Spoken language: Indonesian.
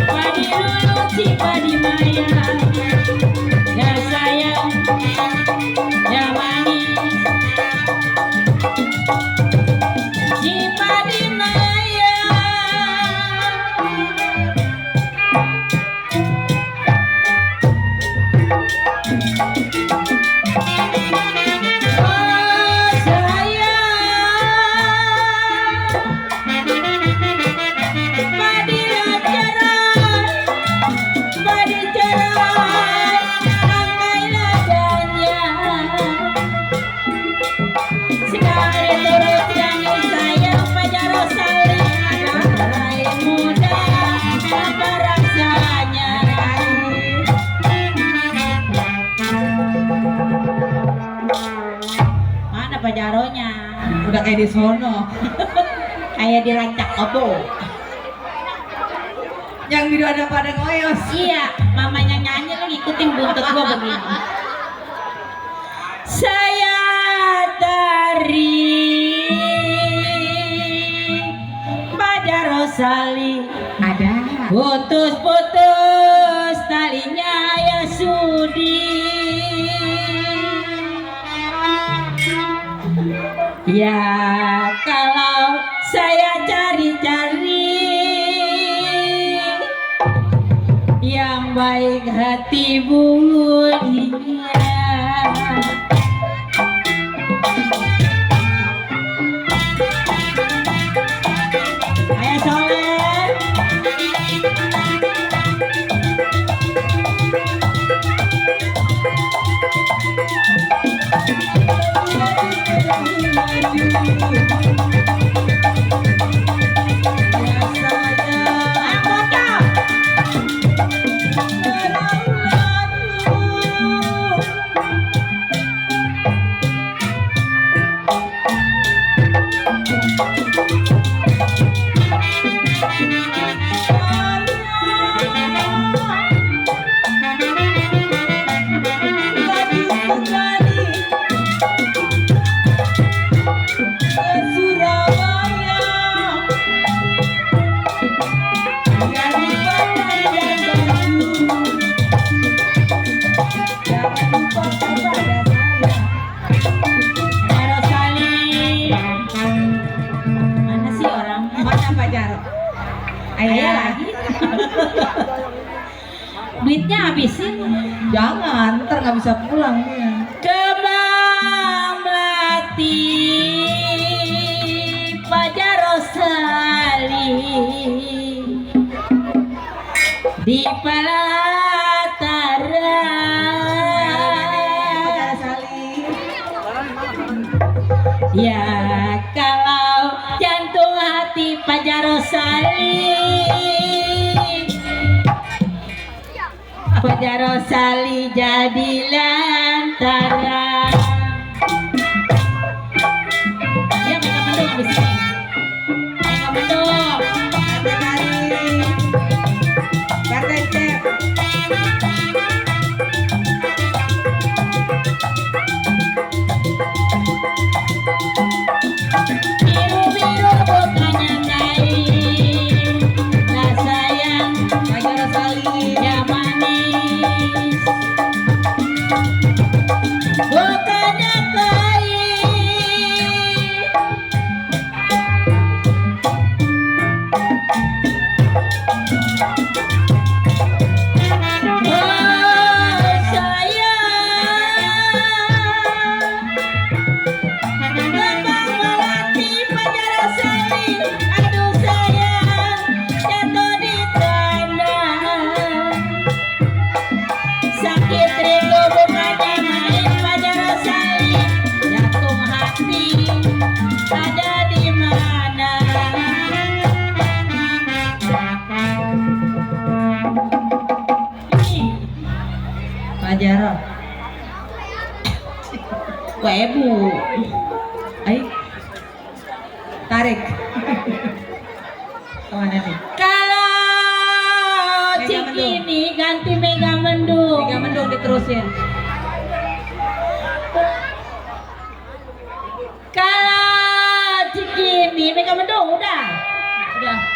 Padi lulu si padi maya, ya sayang, ya manis, si padi maya. Oh sayang, padi cerai, padi cerai, angkai ladanya. Sekali turut nyanyi sayang Pajaro saling ada muda apa rasanya. Mana Pajaronya? Udah kayak di sono. Kayak dirancak kebo. Yang video ada pada ngoyos. Iya, mamanya nyanyi lo ngikutin buntut gua begini. Saya dari Pajaro Sali Ada. putus-putus talinya ya sudi. Ya kalau saya cari-cari yang baik hati budinya. Ayo Soleh. Mana sih orangnya? Mana Pajaro? Ayah lagi. Duitnya habisin. Jangan, ntar nggak bisa pulang dia. Kembang melati Pajaro Sali di Palatara. Pajaro Sali. Ya kalau jantung hati Pajaro Sali, Pajaro Sali jadi lantaran. Ya mereka mendung di sini. Mereka mendung. Partai Cep. Biru-biru bukannya kain, lah sayang Pajaro Sali. ya manis. Bukannya kain, oh sayang. Kembang melati Pajaro Sali, aduh sayang, jatuh di kandang. Sakit rindu bukannya main Pajaro Sali, jantung hati ada di mana? Pajaro. Webu. Ayo. Tarik. Kemana nih? Kalau Mega cik Mendung. ini ganti Mega Mendung. Mega Mendung diterusin. Kalau Mega Mendung udah. Udah.